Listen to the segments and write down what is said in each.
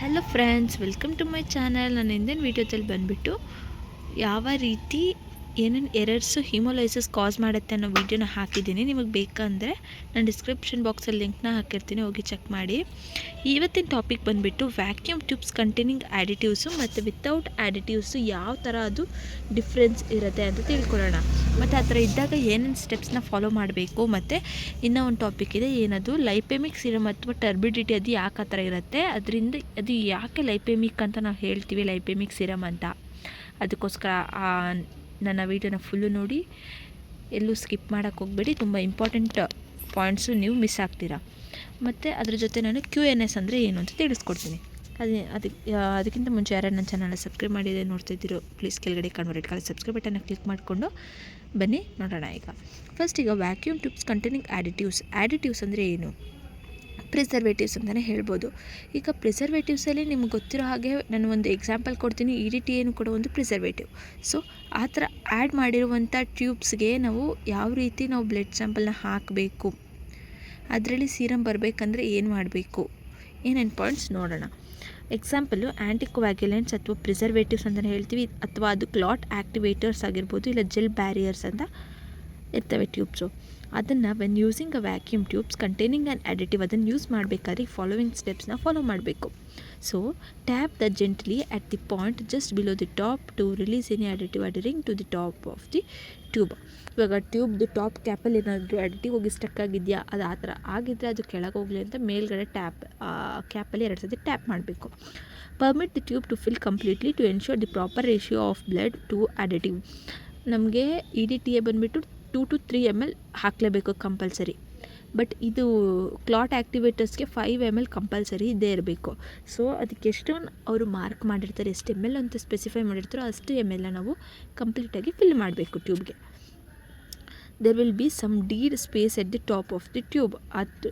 Hello friends, welcome to my channel. ನಾನು ಹಿಂದಿನ ವೀಡಿಯೋದಲ್ಲಿ ಬಂದುಬಿಟ್ಟು ಯಾವ ರೀತಿ ಏನೇನು ಎರರ್ಸು ಹಿಮೋಲೈಸಿಸ್ ಕಾಸ್ ಮಾಡುತ್ತೆ ಅನ್ನೋ ವೀಡಿಯೋನ ಹಾಕಿದ್ದೀನಿ. ನಿಮಗೆ ಬೇಕಂದರೆ ನಾನು ಡಿಸ್ಕ್ರಿಪ್ಷನ್ ಬಾಕ್ಸಲ್ಲಿ ಲಿಂಕ್ನ ಹಾಕಿರ್ತೀನಿ, ಹೋಗಿ ಚೆಕ್ ಮಾಡಿ. ಇವತ್ತಿನ ಟಾಪಿಕ್ ಬಂದುಬಿಟ್ಟು ವ್ಯಾಕ್ಯೂಮ್ ಟ್ಯೂಬ್ಸ್ ಕಂಟೈನಿಂಗ್ ಆ್ಯಡಿಟಿವ್ಸು ಮತ್ತು ವಿತೌಟ್ ಆ್ಯಡಿಟಿವ್ಸು ಯಾವ ಥರ ಅದು ಡಿಫ್ರೆನ್ಸ್ ಇರುತ್ತೆ ಅಂತ ತಿಳ್ಕೊಳ್ಳೋಣ. ಮತ್ತು ಆ ಥರ ಇದ್ದಾಗ ಏನೇನು ಸ್ಟೆಪ್ಸ್ನ ಫಾಲೋ ಮಾಡಬೇಕು. ಮತ್ತು ಇನ್ನೂ ಒಂದು ಟಾಪಿಕ್ ಇದೆ, ಏನದು ಲೈಪೆಮಿಕ್ ಸಿರಮ್ ಅಥವಾ ಟರ್ಬಿಡಿಟಿ, ಅದು ಯಾಕೆ ಆ ಥರ ಇರುತ್ತೆ, ಅದರಿಂದ ಅದು ಯಾಕೆ ಲೈಪೆಮಿಕ್ ಅಂತ ನಾವು ಹೇಳ್ತೀವಿ, ಲೈಪೆಮಿಕ್ ಸಿರಮ್ ಅಂತ. ಅದಕ್ಕೋಸ್ಕರ ನನ್ನ ವೀಡಿಯೋನ ಫುಲ್ಲು ನೋಡಿ, ಎಲ್ಲೂ ಸ್ಕಿಪ್ ಮಾಡೋಕ್ಕೆ ಹೋಗಬೇಡಿ. ತುಂಬ ಇಂಪಾರ್ಟೆಂಟ್ ಪಾಯಿಂಟ್ಸು ನೀವು ಮಿಸ್ ಆಗ್ತೀರಾ. ಮತ್ತು ಅದ್ರ ಜೊತೆ ನಾನು QNS ಅಂದರೆ ಏನು ಅಂತ ತಿಳಿಸ್ಕೊಡ್ತೀನಿ. ಅದಕ್ಕಿಂತ ಮುಂಚೆ ಯಾರು ನನ್ನ ಚಾನಲ್ನ ಸಬ್ಸ್ಕ್ರೈಬ್ ಮಾಡಿದೆ ನೋಡ್ತಿದ್ದೀರೋ, ಪ್ಲೀಸ್ ಕೆಳಗಡೆ ಕಾಣುವ ರೆಡ್ ಕಲರ್ ಸಬ್ಸ್ಕ್ರೈಬ್ ಬಟನ್ನ ಕ್ಲಿಕ್ ಮಾಡಿಕೊಂಡು ಬನ್ನಿ ನೋಡೋಣ. ಫಸ್ಟ್ ಈಗ ವ್ಯಾಕ್ಯೂಮ್ ಟ್ಯೂಬ್ಸ್ ಕಂಟೈನಿಂಗ್ ಆ್ಯಡಿಟಿವ್ಸ್ ಅಂದರೆ ಏನು? ಪ್ರಿಸರ್ವೇಟಿವ್ಸ್ ಅಂತಲೇ ಹೇಳ್ಬೋದು. ಈಗ ಪ್ರಿಸರ್ವೇಟಿವ್ಸಲ್ಲಿ ನಿಮ್ಗೆ ಗೊತ್ತಿರೋ ಹಾಗೆ ನಾನು ಒಂದು ಎಕ್ಸಾಂಪಲ್ ಕೊಡ್ತೀನಿ. EDTA ಏನು ಕೂಡ ಒಂದು ಪ್ರಿಸರ್ವೇಟಿವ್. ಸೊ ಆ ಥರ ಆ್ಯಡ್ ಮಾಡಿರುವಂಥ ಟ್ಯೂಬ್ಸ್ಗೆ ನಾವು ಯಾವ ರೀತಿ ನಾವು ಬ್ಲಡ್ ಸ್ಯಾಂಪಲ್ನ ಹಾಕಬೇಕು, ಅದರಲ್ಲಿ ಸೀರಮ್ ಬರಬೇಕಂದ್ರೆ ಏನು ಮಾಡಬೇಕು, ಏನೇನು ಪಾಯಿಂಟ್ಸ್ ನೋಡೋಣ. ಎಕ್ಸಾಂಪಲು ಆ್ಯಂಟಿಕೋವ್ಯಾಗ್ಯುಲೆಂಟ್ಸ್ ಅಥವಾ ಪ್ರಿಸರ್ವೇಟಿವ್ಸ್ ಅಂತಲೇ ಹೇಳ್ತೀವಿ, ಅಥವಾ ಅದು ಕ್ಲಾಟ್ ಆ್ಯಕ್ಟಿವೇಟರ್ಸ್ ಆಗಿರ್ಬೋದು, ಇಲ್ಲ ಜೆಲ್ ಬ್ಯಾರಿಯರ್ಸ್ ಅಂತ ಇರ್ತವೆ ಟ್ಯೂಬ್ಸು. ಅದನ್ನು when using a vacuum tubes containing an additive, ಅದನ್ನು ಯೂಸ್ ಮಾಡಬೇಕಾದ್ರೆ ಫಾಲೋವಿಂಗ್ ಸ್ಟೆಪ್ಸ್ನ ಫಾಲೋ ಮಾಡಬೇಕು. So tap the gently at the point just below the top to release any additive adhering to the top of the tube. ಇವಾಗ ಟ್ಯೂಬ್ದು top ಕ್ಯಾಪಲ್ಲಿ ಏನಾದರೂ additive ಹೋಗಿ stuck ಆಗಿದೆಯಾ, ಅದು ಆ ಥರ ಆಗಿದ್ದರೆ ಅದು ಕೆಳಗೆ ಹೋಗಲಿ ಅಂತ ಮೇಲ್ಗಡೆ ಕ್ಯಾಪಲ್ಲಿ 2 ಸತಿ ಟ್ಯಾಪ್ ಮಾಡಬೇಕು. Permit the tube to fill completely to ensure the proper ratio of blood to additive. ನಮಗೆ EDTA ಬಂದುಬಿಟ್ಟು 2 to 3 ml ಹಾಕಲೇಬೇಕು ಕಂಪಲ್ಸರಿ. ಬಟ್ ಇದು ಕ್ಲಾಟ್ ಆ್ಯಕ್ಟಿವೇಟರ್ಸ್ಗೆ 5 ml ಕಂಪಲ್ಸರಿ ಇದ್ದೇ ಇರಬೇಕು. ಸೊ ಅದಕ್ಕೆ ಎಷ್ಟು ಅವರು ಮಾರ್ಕ್ ಮಾಡಿರ್ತಾರೆ, ಎಷ್ಟು ml ಅಂತ ಸ್ಪೆಸಿಫೈ ಮಾಡಿರ್ತಾರೋ ಅಷ್ಟು ml ನಾವು ಕಂಪ್ಲೀಟಾಗಿ ಫಿಲ್ ಮಾಡಬೇಕು ಟ್ಯೂಬ್ಗೆ. There will be some dead space at the top of the tube. ಅದು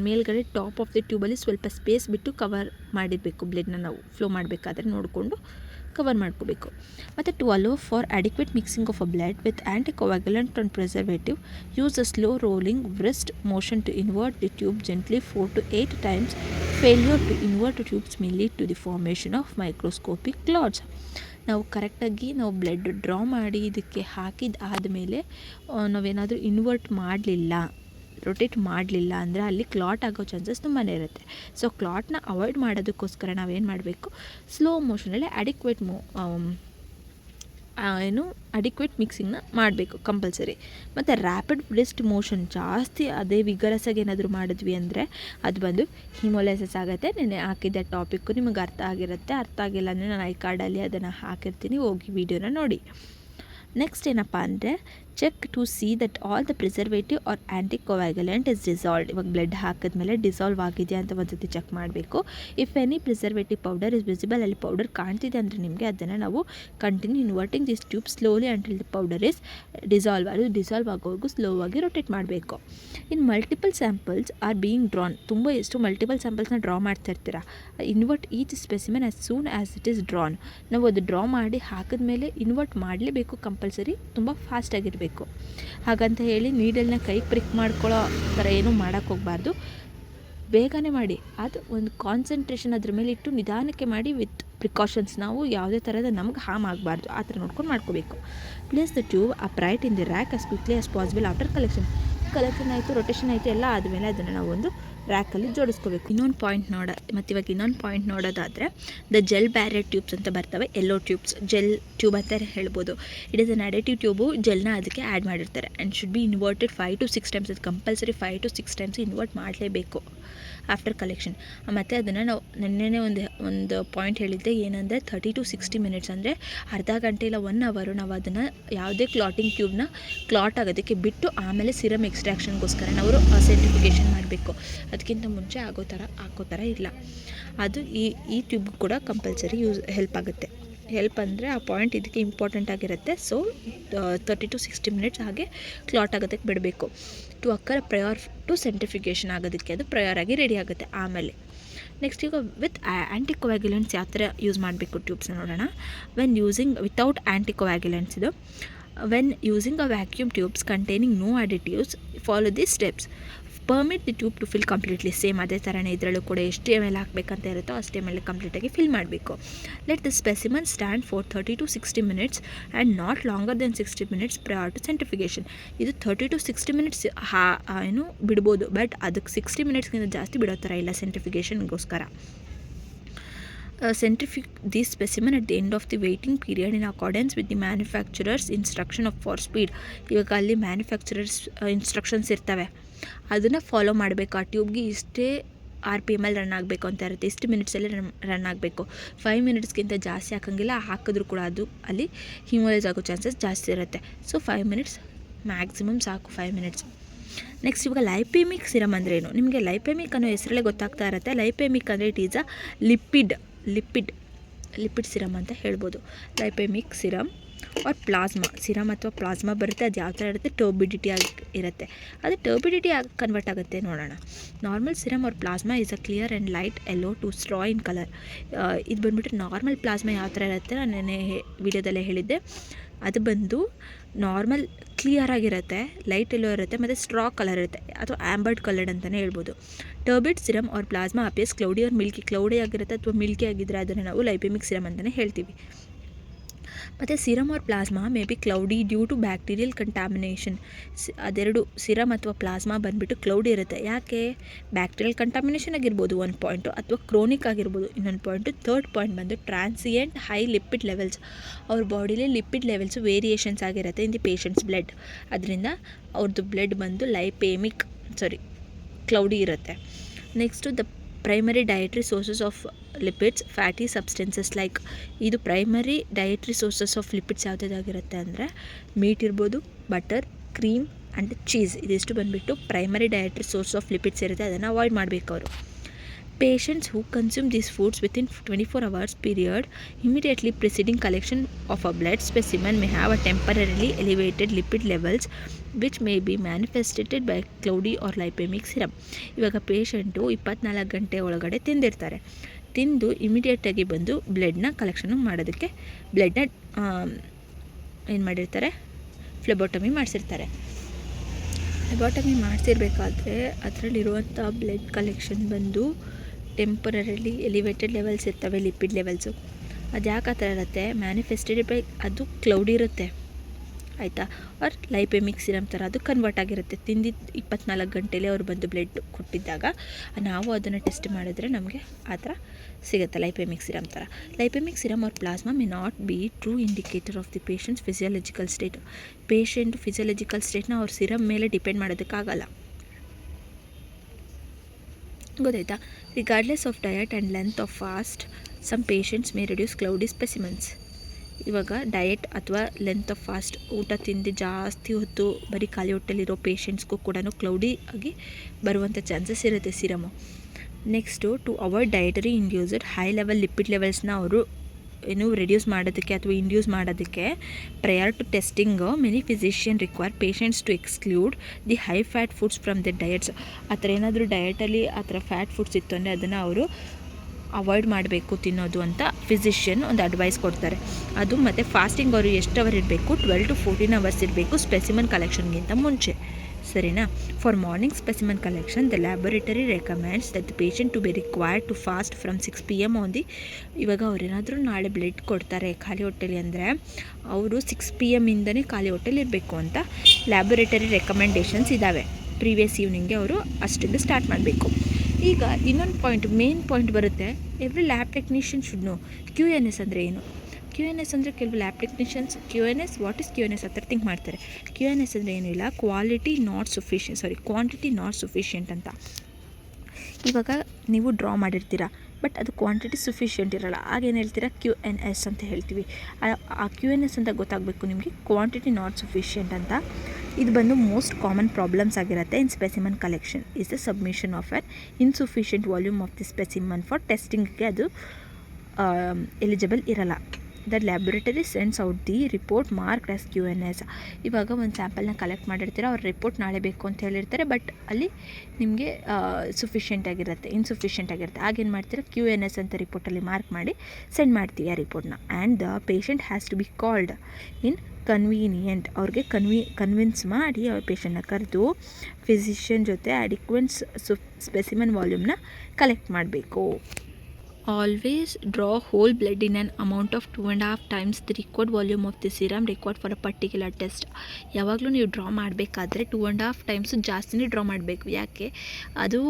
ಮೇಲ್ಗಡೆ ಟಾಪ್ ಆಫ್ ದಿ ಟ್ಯೂಬಲ್ಲಿ ಸ್ವಲ್ಪ ಸ್ಪೇಸ್ ಬಿಟ್ಟು ಕವರ್ ಮಾಡಿರಬೇಕು. ಬ್ಲಡ್ನ ನಾವು ಫ್ಲೋ ಮಾಡಬೇಕಾದ್ರೆ ನೋಡಿಕೊಂಡು ಕವರ್ ಮಾಡ್ಕೋಬೇಕು. ಮತ್ತು to allow for adequate mixing of a blood with anticoagulant and preservative, use a slow rolling wrist motion to invert the tube gently 4 to 8 times. Failure to invert tubes may lead to the formation of microscopic clots. ನಾವು ಕರೆಕ್ಟಾಗಿ ನಾವು blood draw ಮಾಡಿ ಇದಕ್ಕೆ ಹಾಕಿದ್ದಾದಮೇಲೆ ನಾವೇನಾದರೂ invert ಮಾಡಲಿಲ್ಲ, rotate ಮಾಡಲಿಲ್ಲ ಅಂದರೆ ಅಲ್ಲಿ ಕ್ಲಾಟ್ ಆಗೋ ಚಾನ್ಸಸ್ ತುಂಬಾ ಇರುತ್ತೆ. ಸೊ ಕ್ಲಾಟ್ನ ಅವಾಯ್ಡ್ ಮಾಡೋದಕ್ಕೋಸ್ಕರ ನಾವೇನು ಮಾಡಬೇಕು, ಸ್ಲೋ ಮೋಷನಲ್ಲಿ ಅಡಿಕ್ವೇಟ್ ಮಿಕ್ಸಿಂಗ್ನ ಮಾಡಬೇಕು ಕಂಪಲ್ಸರಿ. ಮತ್ತು ರ್ಯಾಪಿಡ್ ಬ್ರೆಸ್ಟ್ ಮೋಷನ್ ಜಾಸ್ತಿ ಅದೇ ವಿಗರಸಾಗಿ ಏನಾದರೂ ಮಾಡಿದ್ವಿ ಅಂದರೆ ಅದು ಬಂದು ಹಿಮೋಲೈಸಿಸ್ ಆಗುತ್ತೆ. ನೆನೆ ಹಾಕಿದ್ದೆ ಟಾಪಿಕ್ಕು ನಿಮಗೆ ಅರ್ಥ ಆಗಿರುತ್ತೆ. ಅರ್ಥ ಆಗಿಲ್ಲ ಅಂದರೆ ನಾನು iCardಲ್ಲಿ ಅದನ್ನು ಹಾಕಿರ್ತೀನಿ, ಹೋಗಿ ವಿಡಿಯೋನ ನೋಡಿ. ನೆಕ್ಸ್ಟ್ ಏನಪ್ಪ ಅಂದರೆ check to see that all the preservative or anticoagulant is dissolved. ಇವಾಗ ಬ್ಲಡ್ ಹಾಕಿದ್ಮೇಲೆ ಡಿಸಾಲ್ವ್ ಆಗಿದೆಯಾ ಅಂತ ಒಂದು ಸತಿ ಚೆಕ್ ಮಾಡಬೇಕು. If any preservative powder is visible, ಅಲ್ಲಿ ಪೌಡರ್ ಕಾಣ್ತಿದೆ ಅಂದರೆ ನಿಮಗೆ ಅದನ್ನು ನಾವು continue inverting this tube slowly until the powder is dissolve. ಅದು ಡಿಸಾಲ್ವ್ ಆಗೋವರೆಗೂ ಸ್ಲೋವಾಗಿ ರೊಟೇಟ್ ಮಾಡಬೇಕು. In multiple samples are being drawn. ಎಷ್ಟು ಮಲ್ಟಿಪಲ್ ಸ್ಯಾಂಪಲ್ಸ್ನ ಡ್ರಾ ಮಾಡ್ತಾ ಇರ್ತೀರಾ. Invert each specimen as soon as it is drawn. ನಾವು ಅದು ಡ್ರಾ ಮಾಡಿ ಹಾಕಿದ್ಮೇಲೆ ಇನ್ವರ್ಟ್ ಮಾಡಲೇಬೇಕು ಕಂಪಲ್ಸರಿ, ತುಂಬ ಫಾಸ್ಟಾಗಿರಬೇಕು. ಹಾಗಂತ ಹೇಳಿ ನೀಡಲ್ನ ಕೈಗೆ ಪ್ರಿಕ್ ಮಾಡ್ಕೊಳ್ಳೋ ಥರ ಏನೂ ಮಾಡೋಕ್ಕೆ ಹೋಗಬಾರ್ದು. ಬೇಗನೆ ಮಾಡಿ, ಅದು ಒಂದು ಕಾನ್ಸಂಟ್ರೇಷನ್ ಅದ್ರ ಮೇಲೆ ಇಟ್ಟು ನಿಧಾನಕ್ಕೆ ಮಾಡಿ ವಿತ್ ಪ್ರಿಕಾಷನ್ಸ್. ನಾವು ಯಾವುದೇ ಥರದ ನಮ್ಗೆ ಹಾರ್ಮ್ ಆಗಬಾರ್ದು, ಆ ಥರ ನೋಡ್ಕೊಂಡು ಮಾಡ್ಕೋಬೇಕು. Place the tube upright in the rack as quickly as possible after collection ಆಯಿತು, ರೊಟೇಷನ್ ಆಯಿತು, ಎಲ್ಲ ಆದಮೇಲೆ ಅದನ್ನು ನಾವು ಒಂದು ರ್ಯಾಕಲ್ಲಿ ಜೋಡಿಸ್ಕೋಬೇಕು. ಇನ್ನೊಂದು ಪಾಯಿಂಟ್ ನೋಡೋದಾದರೆ ದ ಜೆಲ್ ಬ್ಯಾರಿಯರ್ ಟ್ಯೂಬ್ಸ್ ಅಂತ ಬರ್ತವೆ, ಎಲ್ಲೋ ಟ್ಯೂಬ್ಸ್, ಜೆಲ್ ಟ್ಯೂಬ್ ಅಂತ ಹೇಳ್ಬೋದು. It is an additive tube, ಜೆಲ್ನ ಅದಕ್ಕೆ ಆ್ಯಡ್ ಮಾಡಿರ್ತಾರೆ. And should be inverted 5 to 6 times. ಅದು ಕಂಪಲ್ಸರಿ 5 to 6 times ಇನ್ವರ್ಟ್ ಮಾಡಲೇಬೇಕು ಆಫ್ಟರ್ ಕಲೆಕ್ಷನ್. ಮತ್ತು ಅದನ್ನು ನಾವು ನೆನ್ನೆ ಒಂದು ಪಾಯಿಂಟ್ ಹೇಳಿದ್ದೆ, ಏನಂದರೆ 30 to 60 minutes ಅಂದರೆ ಅರ್ಧ ಗಂಟೆ ಇಲ್ಲ 1 hour ನಾವು ಅದನ್ನು ಯಾವುದೇ ಕ್ಲಾಟಿಂಗ್ ಟ್ಯೂಬ್ನ ಕ್ಲಾಟ್ ಆಗೋದಕ್ಕೆ ಬಿಟ್ಟು ಆಮೇಲೆ ಸಿರಮ್ ಎಕ್ಸ್ಟ್ರಾಕ್ಷನ್ಗೋಸ್ಕರ ನಾವು ಸೆಂಟ್ರಿಫಿಕೇಷನ್ ಮಾಡಬೇಕು. ಅದಕ್ಕಿಂತ ಮುಂಚೆ ಹಾಕೋ ಥರ ಇಲ್ಲ. ಅದು ಈ ಟ್ಯೂಬ್ ಕೂಡ ಕಂಪಲ್ಸರಿ ಹೆಲ್ಪ್ ಆಗುತ್ತೆ. ಹೆಲ್ಪ್ ಅಂದರೆ ಆ ಪಾಯಿಂಟ್ ಇದಕ್ಕೆ ಇಂಪಾರ್ಟೆಂಟ್ ಆಗಿರುತ್ತೆ. ಸೊ 30 to 60 minutes ಹಾಗೆ ಕ್ಲಾಟ್ ಆಗೋದಕ್ಕೆ ಬಿಡಬೇಕು. ಟು ಅಕ್ಕರ್ ಪ್ರಯರ್ ಟು ಸೆಂಟ್ರಿಫಿಕೇಷನ್ ಆಗೋದಕ್ಕೆ ಅದು ಪ್ರಯರ್ ಆಗಿ ರೆಡಿ ಆಗುತ್ತೆ. ಆಮೇಲೆ ನೆಕ್ಸ್ಟ್ ಈಗ ವಿತ್ ಆ್ಯಂಟಿಕೋವ್ಯಾಗ್ಯುಲೆಂಟ್ಸ್ ಯಾವ ಥರ ಯೂಸ್ ಮಾಡಬೇಕು ಟ್ಯೂಬ್ಸ್ನ ನೋಡೋಣ. ವೆನ್ ಯೂಸಿಂಗ್ ವಿತೌಟ್ ಆ್ಯಂಟಿಕೋವ್ಯಾಗ್ಯುಲೆಂಟ್ಸ್ ಇದು When using a vacuum tubes containing no additives, follow these steps. Permit the tube to fill completely. Same ಅದೇ ಥರನೇ ಇದರಲ್ಲೂ ಕೂಡ ಎಷ್ಟು ml ಹಾಕಬೇಕಂತ ಇರುತ್ತೋ ಅಷ್ಟು ml ಕಂಪ್ಲೀಟಾಗಿ ಫಿಲ್ ಮಾಡಬೇಕು. Let the specimen stand for 30 to 60 minutes and not longer then 60 minutes prior to centrifugation. ಇದು 30 to 60 minutes ಏನು ಬಿಡ್ಬೋದು, ಬಟ್ ಅದಕ್ಕೆ 60 minutesಗಿಂತ ಜಾಸ್ತಿ ಬಿಡೋ ಥರ ಇಲ್ಲ ಸೆಂಟ್ರಿಫಿಕೇಷನ್ಗೋಸ್ಕರ. Centrifuge this specimen at the end of the waiting period in accordance with the manufacturer's instruction of for speed. ಇವಾಗ ಅಲ್ಲಿ ಮ್ಯಾನುಫ್ಯಾಕ್ಚರರ್ಸ್ ಇನ್ಸ್ಟ್ರಕ್ಷನ್ಸ್ ಇರ್ತವೆ, ಅದನ್ನು ಫಾಲೋ ಮಾಡಬೇಕು. ಆ ಟ್ಯೂಬ್ಗೆ ಇಷ್ಟೇ RPM ರನ್ ಆಗಬೇಕು ಅಂತ ಇರುತ್ತೆ, ಇಷ್ಟು ಮಿನಿಟ್ಸಲ್ಲಿ ರನ್ ಆಗಬೇಕು. 5 minutesಗಿಂತ ಜಾಸ್ತಿ ಹಾಕೋಂಗಿಲ್ಲ, ಹಾಕಿದ್ರೂ ಕೂಡ ಅದು ಅಲ್ಲಿ ಹಿಮೋಲೈಸ್ ಆಗೋ ಚಾನ್ಸಸ್ ಜಾಸ್ತಿ ಇರುತ್ತೆ. ಸೊ 5 minutes ಮ್ಯಾಕ್ಸಿಮಮ್ ಸಾಕು, 5 minutes. ನೆಕ್ಸ್ಟ್ ಇವಾಗ ಲೈಪೆಮಿಕ್ ಸಿರಮ್ ಅಂದರೆ ಏನು? ನಿಮಗೆ ಲೈಪೆಮಿಕ್ ಅನ್ನೋ ಹೆಸರಲ್ಲೇ ಗೊತ್ತಾಗ್ತಾ ಇರುತ್ತೆ. ಲೈಪೆಮಿಕ್ ಅಂದರೆ it is a lipid serum ಅಂತ ಹೇಳ್ಬೋದು. ಲೈಪೆಮಿಕ್ ಸಿರಮ್ ಆರ್ ಪ್ಲಾಸ್ಮಾ ಸಿರಮ್ ಅಥವಾ ಪ್ಲಾಸ್ಮಾ ಬರುತ್ತೆ. ಅದು ಯಾವ ಥರ ಇರುತ್ತೆ? ಟರ್ಬಿಡಿಟಿ ಆಗಿ ಇರುತ್ತೆ. ಅದು ಟರ್ಬಿಡಿಟಿ ಆಗಿ ಕನ್ವರ್ಟ್ ಆಗುತ್ತೆ, ನೋಡೋಣ. Normal serum or plasma is a clear and light yellow to straw in colour. ಇದು ಬಂದುಬಿಟ್ಟು ನಾರ್ಮಲ್ ಪ್ಲಾಸ್ಮಾ ಯಾವ ಥರ ಇರುತ್ತೆ, ನಾನು ನೆನ್ನೆ ವಿಡಿಯೋದಲ್ಲೇ ಹೇಳಿದ್ದೆ. ಅದು ಬಂದು ನಾರ್ಮಲ್ ಕ್ಲಿಯರ್ ಆಗಿರುತ್ತೆ, ಲೈಟ್ ಎಲ್ಲೋ ಇರುತ್ತೆ, ಮತ್ತು ಸ್ಟ್ರಾ ಕಲರ್ ಇರುತ್ತೆ, ಅಥವಾ ಆ್ಯಂಬರ್ಡ್ ಕಲರ್ಡ್ ಅಂತಲೇ ಹೇಳ್ಬೋದು. Turbid serum or plasma appears cloudy or milky. Cloudy ಆಗಿರುತ್ತೆ ಅಥವಾ ಮಿಲ್ಕಿ ಆಗಿದ್ದರೆ ಅದನ್ನು ನಾವು ಲೈಪೆಮಿಕ್ ಸಿರಮ್ ಅಂತಲೇ ಹೇಳ್ತೀವಿ. ಮತ್ತು serum or plasma may be cloudy due to bacterial contamination. ಅದೆರಡು ಸಿರಮ್ ಅಥವಾ ಪ್ಲಾಸ್ಮಾ ಬಂದುಬಿಟ್ಟು ಕ್ಲೌಡಿ ಇರುತ್ತೆ. ಯಾಕೆ? ಬ್ಯಾಕ್ಟೀರಿಯಲ್ ಕಂಟಾಮಿನೇಷನ್ ಆಗಿರ್ಬೋದು ಒಂದು ಪಾಯಿಂಟು, ಅಥವಾ ಕ್ರೋನಿಕ್ ಆಗಿರ್ಬೋದು ಇನ್ನೊಂದು ಪಾಯಿಂಟು. ಥರ್ಡ್ ಪಾಯಿಂಟ್ ಬಂದು ಟ್ರಾನ್ಸಿಯೆಂಟ್ ಹೈ ಲಿಪಿಡ್ ಲೆವೆಲ್ಸ್. ಅವ್ರ ಬಾಡಿಲಿ ಲಿಪಿಡ್ ಲೆವೆಲ್ಸು ವೇರಿಯೇಷನ್ಸ್ ಆಗಿರುತ್ತೆ ಇನ್ ದಿ ಪೇಷಂಟ್ಸ್ ಬ್ಲಡ್. ಅದರಿಂದ ಅವ್ರದ್ದು ಬ್ಲಡ್ ಬಂದು ಕ್ಲೌಡಿ ಇರುತ್ತೆ. Next the primary dietary sources of lipids fatty substances like. ಇದು primary dietary sources of lipids ಯಾವುದಾಗಿರುತ್ತೆ ಅಂದರೆ ಮೀಟ್ ಇರ್ಬೋದು, ಬಟರ್, ಕ್ರೀಮ್ ಆ್ಯಂಡ್ ಚೀಸ್. ಇದಿಷ್ಟು ಬಂದುಬಿಟ್ಟು primary dietary source of lipids ಇರುತ್ತೆ, ಅದನ್ನು ಅವಾಯ್ಡ್ ಮಾಡಬೇಕು ಅವರು. Patients who consume these foods within 24 hours period immediately preceding collection of a blood specimen may have a temporarily elevated lipid levels which may be manifested by cloudy or lipemic serum. ಇವಾಗ patient 24 ಗಂಟೆ ಒಳಗಡೆ ತಿಂದು ಇಮಿಡಿಯೇಟಾಗಿ ಬಂದು ಬ್ಲಡ್ನ collection ಮಾಡೋದಕ್ಕೆ ಬ್ಲಡ್ನ ಏನು ಮಾಡಿರ್ತಾರೆ, ಫ್ಲೆಬೋಟಮಿ ಮಾಡಿಸಿರ್ತಾರೆ. ಫ್ಲೆಬೋಟಮಿ ಮಾಡಿಸಿರ್ಬೇಕಾದ್ರೆ ಅದರಲ್ಲಿರುವಂಥ blood collection ಬಂದು ಟೆಂಪರರಿಲಿ ಎಲಿವೇಟೆಡ್ ಲೆವೆಲ್ಸ್ ಇರ್ತವೆ, ಲಿಪಿಡ್ ಲೆವೆಲ್ಸು. ಅದು ಯಾಕೆ ಆ ಥರ ಇರುತ್ತೆ? ಮ್ಯಾನಿಫೆಸ್ಟೆಡ್ ಬೈ ಅದು ಕ್ಲೌಡಿ ಇರುತ್ತೆ, ಆಯಿತಾ. ಆರ್ ಲೈಪೆಮಿಕ್ ಸಿರಮ್ ಥರ ಅದು ಕನ್ವರ್ಟ್ ಆಗಿರುತ್ತೆ. ತಿಂದಿದ್ದು 24 ಗಂಟೆಲೇ ಅವ್ರು ಬಂದು ಬ್ಲಡ್ ಕೊಟ್ಟಿದ್ದಾಗ ನಾವು ಅದನ್ನು ಟೆಸ್ಟ್ ಮಾಡಿದ್ರೆ ನಮಗೆ ಆ ಥರ ಸಿಗುತ್ತೆ, ಲೈಪೆಮಿಕ್ ಸಿರಮ್ ಥರ. Lipemic serum or plasma may not be true indicator of the patient's physiological state. Patient physiological ಸ್ಟೇಟ್ನ ಅವ್ರ ಸಿರಮ್ ಮೇಲೆ ಡಿಪೆಂಡ್ ಮಾಡೋದಕ್ಕಾಗಲ್ಲ, ಗೊತ್ತಾಯ್ತಾ. Regardless of diet and length of fast some patients may reduce cloudy specimens. ಇವಾಗ diet ಅಥವಾ length of fast, ಊಟ ತಿಂದು ಜಾಸ್ತಿ ಹೊತ್ತು ಬರೀ ಖಾಲಿ ಹೊಟ್ಟೆಲಿರೋ ಪೇಷಂಟ್ಸ್ಗೂ ಕೂಡ ಕ್ಲೌಡಿ ಆಗಿ ಬರುವಂಥ ಚಾನ್ಸಸ್ ಇರುತ್ತೆ serum. Next to avoid dietary induced high level lipid ಲೆವೆಲ್ಸ್ನ ಅವರು ರೆಡ್ಯೂಸ್ ಮಾಡೋದಕ್ಕೆ ಅಥವಾ ಇಂಡ್ಯೂಸ್ ಮಾಡೋದಕ್ಕೆ prior to testing many physician require patients to exclude the high fat foods from the diets. ಆ ಥರ ಏನಾದರೂ ಡಯಟಲ್ಲಿ ಆ ಥರ ಫ್ಯಾಟ್ ಫುಡ್ಸ್ ಇತ್ತು ಅಂದರೆ ಅದನ್ನು ಅವರು ಅವಾಯ್ಡ್ ಮಾಡಬೇಕು ತಿನ್ನೋದು ಅಂತ ಫಿಸಿಷಿಯನ್ ಒಂದು ಅಡ್ವೈಸ್ ಕೊಡ್ತಾರೆ. ಅದು ಮತ್ತು ಫಾಸ್ಟಿಂಗ್ ಅವರು ಎಷ್ಟು ಅವರ್ ಇರಬೇಕು? 12 to 14 hours ಇರಬೇಕು ಸ್ಪೆಸಿಮನ್ ಕಲೆಕ್ಷನ್ಗಿಂತ ಮುಂಚೆ, ಸರಿನಾ. For morning specimen collection the laboratory recommends that the patient to be required to fast from 6 PM on the. ಇವಾಗ ಅವ್ರೇನಾದರೂ ನಾಳೆ ಬ್ಲಡ್ ಕೊಡ್ತಾರೆ ಖಾಲಿ ಹೊಟ್ಟೆಲಿ ಅಂದರೆ ಅವರು 6 PM ಇಂದನೇ ಖಾಲಿ ಹೊಟ್ಟೆಲಿ ಇರಬೇಕು ಅಂತ ಲ್ಯಾಬೊರೇಟರಿ ರೆಕಮೆಂಡೇಷನ್ಸ್ ಇದ್ದಾವೆ. ಪ್ರೀವಿಯಸ್ ಈವ್ನಿಂಗ್ಗೆ ಅವರು ಅಷ್ಟಿಂದ ಸ್ಟಾರ್ಟ್ ಮಾಡಬೇಕು. ಈಗ ಇನ್ನೊಂದು ಮೇನ್ ಪಾಯಿಂಟ್ ಬರುತ್ತೆ. Every lab technician should know QNS ಅಂದರೆ ಏನು. QNS ಅಂದರೆ ಕೆಲವು lab technicians what is QNS ಆ ಥರ ಥಿಂಕ್ ಮಾಡ್ತಾರೆ. QNS ಅಂದರೆ ಏನಿಲ್ಲ, ಕ್ವಾಂಟಿಟಿ ನಾಟ್ ಸಫಿಷಿಯೆಂಟ್ ಅಂತ. ಇವಾಗ ನೀವು ಡ್ರಾ ಮಾಡಿರ್ತೀರಾ, ಬಟ್ ಅದು ಕ್ವಾಂಟಿಟಿ ಸಫಿಷಿಯೆಂಟ್ ಇರೋಲ್ಲ, ಆಗೇನು ಹೇಳ್ತೀರಾ? QNS ಅಂತ ಹೇಳ್ತೀವಿ. ಆ QNS ಅಂತ ಗೊತ್ತಾಗಬೇಕು ನಿಮಗೆ, ಕ್ವಾಂಟಿಟಿ ನಾಟ್ ಸಫಿಷಿಯೆಂಟ್ ಅಂತ. ಇದು ಬಂದು ಮೋಸ್ಟ್ ಕಾಮನ್ ಪ್ರಾಬ್ಲಮ್ಸ್ ಆಗಿರುತ್ತೆ in specimen collection is the submission of an insufficient volume of the specimen for ಟೆಸ್ಟಿಂಗ್ಗೆ ಅದು ಎಲಿಜಿಬಲ್ ಇರಲ್ಲ. The laboratory sends out the report marked as QNS. ಇವಾಗ ಒಂದು ಸ್ಯಾಂಪಲ್ನ ಕಲೆಕ್ಟ್ ಮಾಡಿರ್ತೀರ, ಅವ್ರ ರಿಪೋರ್ಟ್ ನಾಳೆ ಬೇಕು ಅಂತ ಹೇಳಿರ್ತಾರೆ, ಬಟ್ ಅಲ್ಲಿ ನಿಮಗೆ ಇನ್ಸಫಿಷಿಯೆಂಟ್ ಆಗಿರುತ್ತೆ. ಆಗೇನು ಮಾಡ್ತೀರಾ, QNS ಅಂತ ರಿಪೋರ್ಟಲ್ಲಿ ಮಾರ್ಕ್ ಮಾಡಿ ಸೆಂಡ್ ಮಾಡ್ತೀವಿ ಆ ರಿಪೋರ್ಟ್ನ. And the patient has to be called in convenient. ಅವ್ರಿಗೆ ಕನ್ವಿನ್ಸ್ ಮಾಡಿ ಅವ್ರ ಪೇಷಂಟ್ನ ಕರೆದು ಫಿಸಿಷಿಯನ್ ಜೊತೆ ಅಡಿಕ್ವೆಂಟ್ ಸ್ಪೆಸಿಮನ್ ವಾಲ್ಯೂಮ್ನ ಕಲೆಕ್ಟ್ ಮಾಡಬೇಕು. Always draw whole blood in an amount of 2.5 times the required volume of the serum required for a particular test. ಯಾವಾಗಲೂ ನೀವು ಡ್ರಾ ಮಾಡಬೇಕಾದ್ರೆ 2.5 times ಜಾಸ್ತಿನೇ ಡ್ರಾ ಮಾಡಬೇಕು. ಯಾಕೆ, ಅದು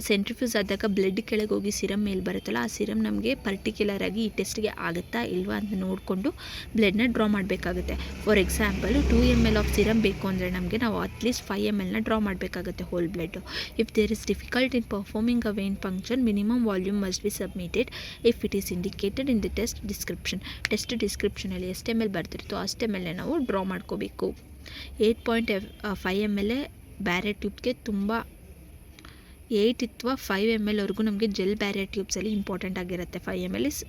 ಸೆಂಟ್ರಿಫ್ಯೂಸ್ ಆದಾಗ ಬ್ಲಡ್ ಕೆಳಗೆ ಹೋಗಿ ಸಿರಮ್ ಮೇಲೆ ಬರುತ್ತಲ್ಲ, ಆ ಸಿರಮ್ ನಮಗೆ ಪರ್ಟಿಕ್ಯುಲರಾಗಿ ಈ ಟೆಸ್ಟ್ಗೆ ಆಗುತ್ತಾ ಇಲ್ವಾ ಅಂತ ನೋಡಿಕೊಂಡು ಬ್ಲಡ್ನ ಡ್ರಾ ಮಾಡಬೇಕಾಗುತ್ತೆ. For example 2 ml of serum ಬೇಕು ಅಂದರೆ ನಮಗೆ ನಾವು ಅಟ್ಲೀಸ್ಟ್ 5 mlನ ಡ್ರಾ ಮಾಡಬೇಕಾಗುತ್ತೆ whole blood. If there is difficult in performing a vein function, minimum volume must be submitted if it is indicated in the test ಡಿಸ್ಕ್ರಿಪ್ಷನಲ್ಲಿ ಎಷ್ಟು ml ಬರ್ತಿರುತ್ತೋ ಅಷ್ಟೇ ಮೇಲೆ ನಾವು ಡ್ರಾ ಮಾಡ್ಕೋಬೇಕು. 8.5 ml ಬ್ಯಾರೆ ಟ್ಯೂಬ್ಗೆ ತುಂಬ 8 ಅಥವಾ 5 ml ವರೆಗೂ ನಮಗೆ ಜೆಲ್ ಬ್ಯಾರೆ ಟ್ಯೂಬ್ಸಲ್ಲಿ ಇಂಪಾರ್ಟೆಂಟ್ ಆಗಿರುತ್ತೆ. 5 ml ಇಸ್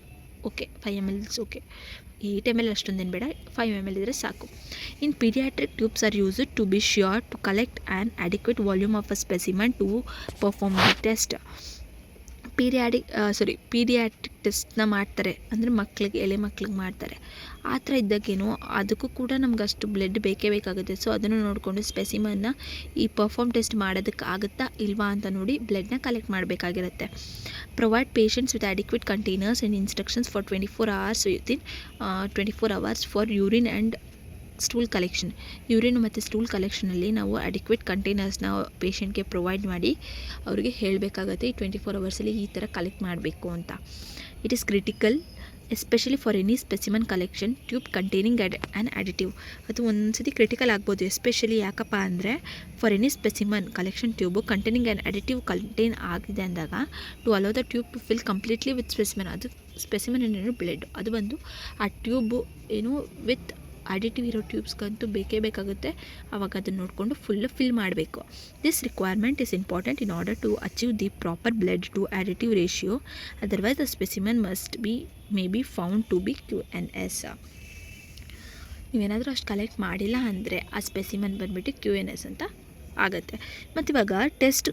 ಓಕೆ, 8 ml ಅಷ್ಟೊಂದೇನು ಬೇಡ, 5 ml ಇದ್ದರೆ ಸಾಕು. In paediatric tubes are used to be sure to collect an adequate volume of a specimen to perform the test. Paediatric ಟೆಸ್ಟ್ನ ಮಾಡ್ತಾರೆ ಅಂದರೆ ಎಳೆ ಮಕ್ಳಿಗೆ ಮಾಡ್ತಾರೆ. ಆ ಥರ ಇದ್ದಾಗೇನು ಅದಕ್ಕೂ ಕೂಡ ನಮ್ಗೆ ಅಷ್ಟು ಬ್ಲಡ್ ಬೇಕೇ ಬೇಕಾಗುತ್ತೆ. ಸೊ ಅದನ್ನು ನೋಡಿಕೊಂಡು ಸ್ಪೆಸಿಮನ್ನ ಈ ಪರ್ಫಾರ್ಮ್ ಟೆಸ್ಟ್ ಮಾಡೋದಕ್ಕೆ ಆಗುತ್ತಾ ಇಲ್ವಾ ಅಂತ ನೋಡಿ ಬ್ಲಡ್ನ ಕಲೆಕ್ಟ್ ಮಾಡಬೇಕಾಗಿರುತ್ತೆ. Provide patients with adequate containers and instructions for 24 hours within 24 hours for urine and stool collection. Urine ಮತ್ತು ಸ್ಟೂಲ್ ಕಲೆಕ್ಷನಲ್ಲಿ ನಾವು ಅಡಿಕ್ವೇಟ್ ಕಂಟೈನರ್ಸ್ನ ಪೇಷಂಟ್ಗೆ ಪ್ರೊವೈಡ್ ಮಾಡಿ ಅವರಿಗೆ ಹೇಳಬೇಕಾಗತ್ತೆ ಈ 24 ಅವರ್ಸಲ್ಲಿ ಈ ಥರ ಕಲೆಕ್ಟ್ ಮಾಡಬೇಕು ಅಂತ. It is critical especially for any specimen collection tube containing an additive. ಅದು ಒಂದ್ಸತಿ ಕ್ರಿಟಿಕಲ್ ಆಗ್ಬೋದು, ಎಸ್ಪೆಷಲಿ ಯಾಕಪ್ಪ ಅಂದರೆ for any specimen collection tube containing an additive contain ಆಗಿದೆ ಅಂದಾಗ to allow the tube to fill completely with specimen. ಅದು specimen ಏನು blood, ಅದು ಬಂದು ಆ ಟ್ಯೂಬು ಏನು ವಿತ್ ಅಡಿಟಿವ್ ಇರೋ ಟ್ಯೂಬ್ಸ್ಗಂತೂ ಬೇಕೇ ಬೇಕಾಗುತ್ತೆ. ಆವಾಗ ಅದನ್ನು ನೋಡಿಕೊಂಡು ಫಿಲ್ ಮಾಡಬೇಕು. This requirement is important in order to achieve the proper blood to additive ratio, otherwise the specimen may be found to be QNS. ನೀವೇನಾದರೂ ಅಷ್ಟು ಕಲೆಕ್ಟ್ ಮಾಡಿಲ್ಲ ಅಂದರೆ ಆ ಸ್ಪೆಸಿಮನ್ ಬಂದುಬಿಟ್ಟು QNS ಅಂತ ಆಗುತ್ತೆ. ಮತ್ತು ಇವಾಗ ಟೆಸ್ಟ್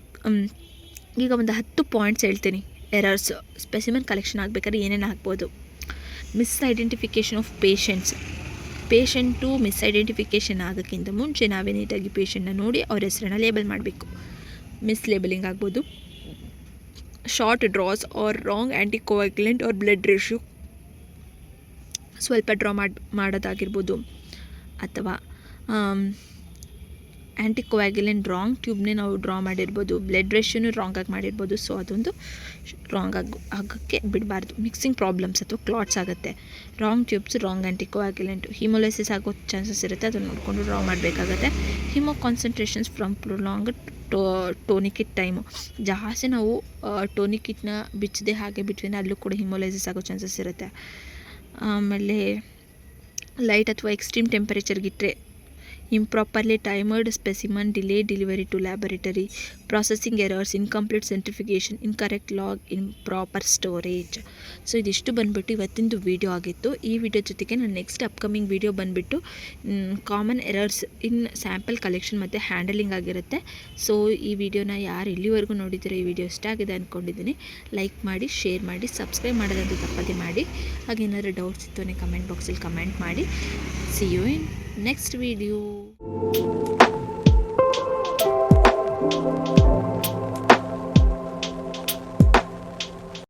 ಈಗ ಒಂದು 10 ಪಾಯಿಂಟ್ಸ್ ಹೇಳ್ತೀನಿ. ಎರರ್ಸ್ ಸ್ಪೆಸಿಮನ್ ಕಲೆಕ್ಷನ್ ಆಗಬೇಕಾದ್ರೆ ಏನೇನು ಆಗ್ಬೋದು. ಮಿಸ್ಐಡೆಂಟಿಫಿಕೇಷನ್ ಆಫ್ ಪೇಷಂಟು ಮಿಸ್ಐಡೆಂಟಿಫಿಕೇಷನ್ ಆಗೋಕ್ಕಿಂತ ಮುಂಚೆ ನಾವೇ ನೀಟಾಗಿ ಪೇಷಂಟ್ನ ನೋಡಿ ಅವ್ರ ಹೆಸರನ್ನ ಲೇಬಲ್ ಮಾಡಬೇಕು. ಲೇಬಲಿಂಗ್ ಆಗ್ಬೋದು. Short draws or wrong anticoagulant or blood ratio ಸ್ವಲ್ಪ ಡ್ರಾ ಮಾಡೋದಾಗಿರ್ಬೋದು, ಅಥವಾ ಆ್ಯಂಟಿಕೋಯಾಗ್ಯುಲೆಂಟ್ ರಾಂಗ್ ಟ್ಯೂಬ್ನೇ ನಾವು ಡ್ರಾ ಮಾಡಿರ್ಬೋದು, ಬ್ಲಡ್ ರೇಷಿಯೋನು ರಾಂಗಾಗಿ ಮಾಡಿರ್ಬೋದು. ಸೊ ಅದೊಂದು ರಾಂಗ್ ಆಗೋಕ್ಕೆ ಬಿಡಬಾರ್ದು. ಮಿಕ್ಸಿಂಗ್ ಪ್ರಾಬ್ಲಮ್ಸ್ ಅಥವಾ ಕ್ಲಾಟ್ಸ್ ಆಗುತ್ತೆ. ರಾಂಗ್ ಟ್ಯೂಬ್ಸ್, ರಾಂಗ್ ಆ್ಯಂಟಿಕೋಯಾಗ್ಯುಲೆಂಟ್, ಹಿಮೋಲೈಸಿಸ್ ಆಗೋ ಚಾನ್ಸಸ್ ಇರುತ್ತೆ, ಅದನ್ನು ನೋಡಿಕೊಂಡು ಡ್ರಾ ಮಾಡಬೇಕಾಗತ್ತೆ. ಹಿಮೋ ಕಾನ್ಸಂಟ್ರೇಷನ್ಸ್ ಫ್ರಮ್ ಪ್ರೊಲಾಂಗ್ ಟೋನಿಕಿಟ್ ಟೈಮು, ಜಾಸ್ತಿ ನಾವು ಟೋನಿಕಿಟ್ನ ಬಿಚ್ಚದೆ ಹಾಗೆ ಬಿಟ್ವಿ ಅಲ್ಲೂ ಕೂಡ ಹಿಮೋಲೈಸಿಸ್ ಆಗೋ ಚಾನ್ಸಸ್ ಇರುತ್ತೆ. ಆಮೇಲೆ ಲೈಟ್ ಅಥವಾ extreme ಟೆಂಪರೇಚರ್ಗಿಟ್ಟರೆ, improperly timed specimen, delayed delivery to laboratory, processing errors, incomplete centrifugation, incorrect log, improper storage. So ಇದಿಷ್ಟು ಬಂದುಬಿಟ್ಟು ಇವತ್ತಿಂದು ವಿಡಿಯೋ ಆಗಿತ್ತು. ಈ ವಿಡಿಯೋ ಜೊತೆಗೆ ನಾನು ನೆಕ್ಸ್ಟ್ ಅಪ್ಕಮಿಂಗ್ ವಿಡಿಯೋ ಬಂದುಬಿಟ್ಟು ಕಾಮನ್ ಎರರ್ಸ್ ಇನ್ ಸ್ಯಾಂಪಲ್ ಕಲೆಕ್ಷನ್ ಮತ್ತು ಹ್ಯಾಂಡಲಿಂಗ್ ಆಗಿರುತ್ತೆ. ಸೊ ಈ ವಿಡಿಯೋನ ಯಾರು ಇಲ್ಲಿವರೆಗೂ ನೋಡಿದ್ದೀರೋ ಈ ವಿಡಿಯೋ ಇಷ್ಟ ಆಗಿದೆ ಅಂದ್ಕೊಂಡಿದ್ದೀನಿ. ಲೈಕ್ ಮಾಡಿ, ಶೇರ್ ಮಾಡಿ, ಸಬ್ಸ್ಕ್ರೈಬ್ ಮಾಡೋದಂತೂ ತಪ್ಪದೆ ಮಾಡಿ. ಹಾಗೇನಾದರೂ ಡೌಟ್ಸ್ ಇತ್ತು ಕಮೆಂಟ್ ಬಾಕ್ಸಲ್ಲಿ ಕಮೆಂಟ್ ಮಾಡಿ. See you in next video.